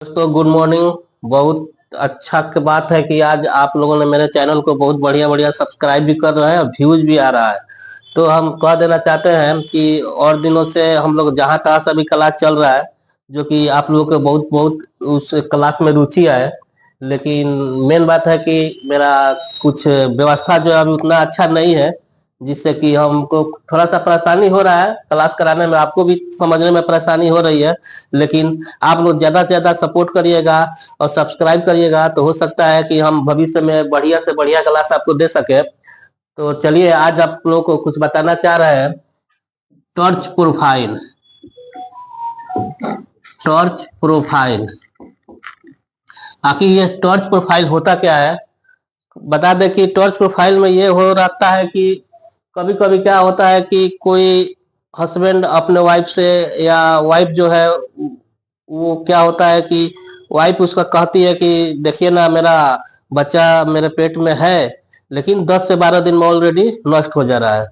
दोस्तों good morning. बहुत अच्छा की बात है कि आज आप लोगों ने मेरे चैनल को बहुत बढ़िया बढ़िया सब्सक्राइब भी कर रहे हैं और व्यूज भी आ रहा है। तो हम कह देना चाहते हैं कि और दिनों से हम लोग जहाँ तहाँ सभी क्लास चल रहा है, जो कि आप लोगों को बहुत बहुत उस क्लास में रुचि है। लेकिन मेन बात है कि मेरा कुछ व्यवस्था जो है अभी उतना अच्छा नहीं है, जिससे कि हमको थोड़ा सा परेशानी हो रहा है क्लास कराने में, आपको भी समझने में परेशानी हो रही है। लेकिन आप लोग ज्यादा से ज्यादा सपोर्ट करिएगा और सब्सक्राइब करिएगा, तो हो सकता है कि हम भविष्य में बढ़िया से बढ़िया क्लास आपको दे सके। तो चलिए आज आप लोगों को कुछ बताना चाह रहे हैं। Torch profile. टॉर्च प्रोफाइल आखिर ये टॉर्च प्रोफाइल होता क्या है, बता दें कि टॉर्च प्रोफाइल में ये हो रहता है कि कभी कभी क्या होता है कि कोई हस्बैंड अपने वाइफ से, या वाइफ जो है वो क्या होता है कि वाइफ उसका कहती है कि देखिए ना, मेरा बच्चा मेरे पेट में है, लेकिन 10 से 12 दिन में ऑलरेडी नष्ट हो जा रहा है।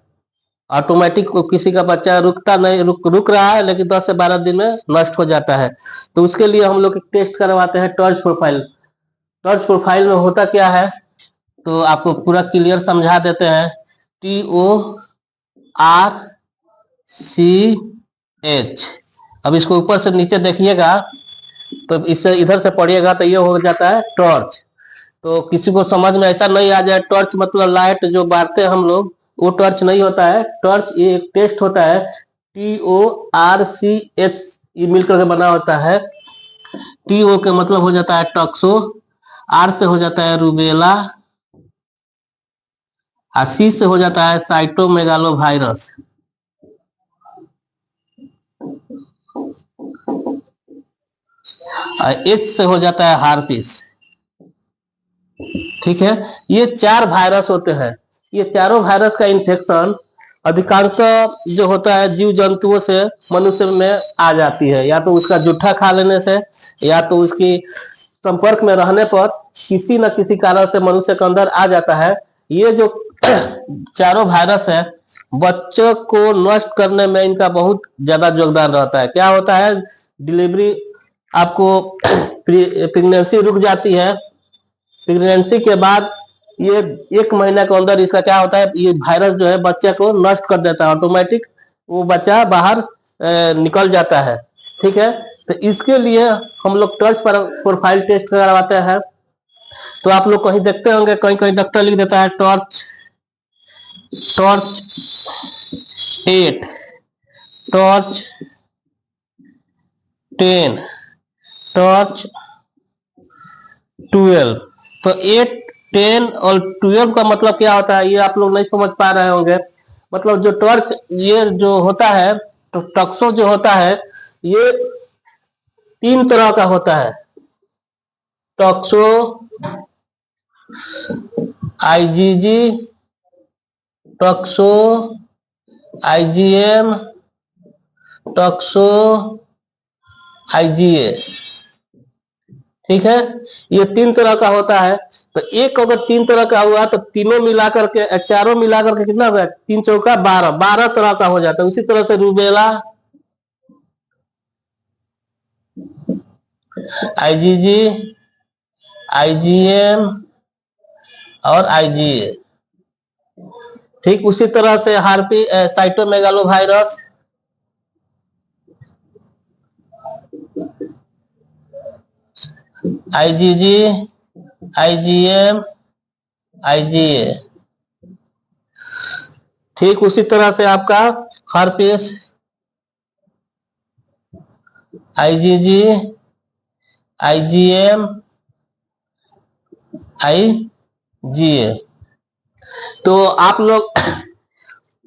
ऑटोमेटिक किसी का बच्चा रुकता नहीं, रुक रहा है, लेकिन 10 से 12 दिन में नष्ट हो जाता है। तो उसके लिए हम लोग एक टेस्ट करवाते हैं, टॉर्च प्रोफाइल। टॉर्च प्रोफाइल में होता क्या है, तो आपको पूरा क्लियर समझा देते हैं। TORCH। अब इसको ऊपर से नीचे देखिएगा, तो इससे इधर से पढ़िएगा तो ये हो जाता है टॉर्च। तो किसी को समझ में ऐसा नहीं आ जाए, टॉर्च मतलब लाइट जो बारते हैं हम लोग, वो टॉर्च नहीं होता है। टॉर्च ये एक टेस्ट होता है, TORCH, ये मिलकर के बना होता है। TO के मतलब हो जाता है टॉक्सो, R से हो जाता है रूबेला, और C से हो जाता है साइटोमेगालोवायरस, और H से हो जाता है हार्पिस। ठीक है, ये 4 वायरस होते हैं। ये चारों वायरस का इन्फेक्शन अधिकांश जो होता है जीव जंतुओं से मनुष्य में आ जाती है, या तो उसका जूठा खा लेने से, या तो उसकी संपर्क में रहने पर किसी न किसी कारण से मनुष्य के अंदर आ जाता है। ये जो चारों वायरस है, बच्चों को नष्ट करने में इनका बहुत ज्यादा योगदान रहता है। क्या होता है, डिलीवरी आपको प्रेगनेंसी रुक जाती है, प्रेगनेंसी के बाद ये 1 महीना के अंदर इसका क्या होता है, ये वायरस जो है बच्चे को नष्ट कर देता है, ऑटोमेटिक वो बच्चा बाहर निकल जाता है। ठीक है, तो इसके लिए हम लोग टॉर्च प्रोफाइल टेस्ट करवाते हैं। तो आप लोग कहीं देखते होंगे, कहीं कहीं डॉक्टर लिख देता है टॉर्च टॉर्च 8, टॉर्च 10, टॉर्च 12। तो 8, 10 और 12 का मतलब क्या होता है, ये आप लोग नहीं समझ पा रहे होंगे। मतलब जो टॉर्च ये जो होता है, तो टॉक्सो जो होता है, ये 3 तरह का होता है। टॉक्सो, IgG, टॉक्सो IgM, टॉक्सो IgA। ठीक है, ये 3 तरह का होता है। तो एक अगर 3 तरह का हुआ तो तीनों मिलाकर के, चारों मिलाकर के कितना होगा, 3 चौका 12, 12 तरह का हो जाता है। उसी तरह से रूबेला, IgG, IgM और IgA। ठीक उसी तरह से harpy cytomegalovirus, IgG, IgM, IgA। ठीक उसी तरह से आपका हार्पिस, IgG, IgM, IgA। तो आप लोग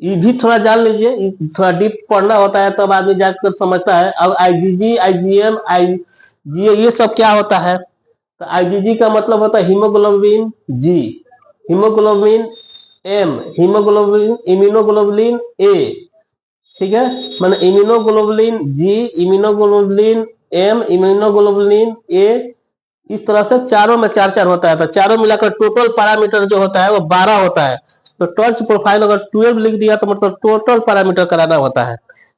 ये भी थोड़ा जान लीजिए, थोड़ा डीप पढ़ना होता है तब आदमी जाकर समझता है। अब IgG, IgM, IgA ये सब क्या होता है, तो IgG का मतलब होता है haemoglobin G, haemoglobin M, haemoglobin immunoglobulin A। ठीक है, माने immunoglobulin G, immunoglobulin M, immunoglobulin A। इस तरह से चारों में 4-4 होता है। तो चारों मिलाकर टोटल पैरामीटर जो होता है वो 12 होता है। तो टॉर्च प्रोफाइल अगर 12 लिख दिया तो मतलब टोटल पैरामीटर कराना होता है।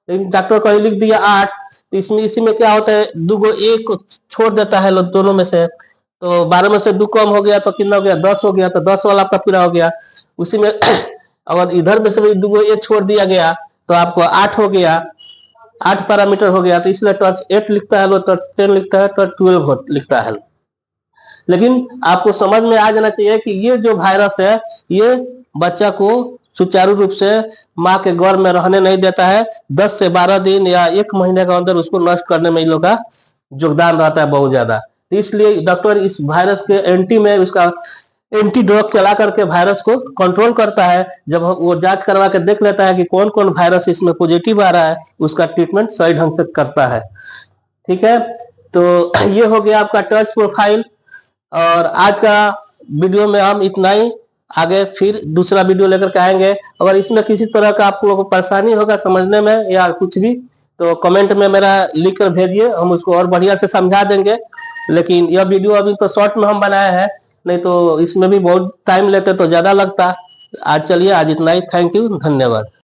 लेकिन डॉक्टर कहीं लिख दिया 8, तो इसमें इसी में क्या होता है, दो एक छोड़ देता है दोनों में से, तो 12 में से 2 कम हो गया तो कितना हो गया, 10 हो गया, तो 10 वाला आपका पूरा हो गया। उसी में अगर इधर में से भी 2 ए छोड़ दिया गया तो आपको 8 हो गया, 8 पैरामीटर हो गया, तो इसलिए टॉर्च 8 लिखता है, टॉर्च 10 लिखता है, टॉर्च 12 लिखता है। लेकिन आपको समझ में आ जाना चाहिए कि ये जो वायरस है ये बच्चा को सुचारू रूप से माँ के गर्भ में रहने नहीं देता है। 10 से 12 दिन या 1 महीने के अंदर उसको नष्ट करने में इन लोग का योगदान रहता है बहुत ज्यादा। इसलिए डॉक्टर इस वायरस के एंटी में उसका एंटी ड्रग चला करके वायरस को कंट्रोल करता है। जब वो जांच करवा के देख लेता है कि कौन कौन वायरस इसमें पॉजिटिव आ रहा है, उसका ट्रीटमेंट सही ढंग से करता है। ठीक है, तो ये हो गया आपका टच प्रोफाइल। और आज का वीडियो में हम इतना ही, आगे फिर दूसरा वीडियो लेकर के आएंगे। अगर इसमें किसी तरह का आप लोगों को परेशानी होगा समझने में या कुछ भी, तो कमेंट में मेरा लिख कर भेजिए, हम उसको और बढ़िया से समझा देंगे। लेकिन यह वीडियो अभी तो शॉर्ट में हम बनाए हैं, नहीं तो इसमें भी बहुत टाइम लेते तो ज्यादा लगता। आज चलिए, आज इतना ही। थैंक यू, धन्यवाद।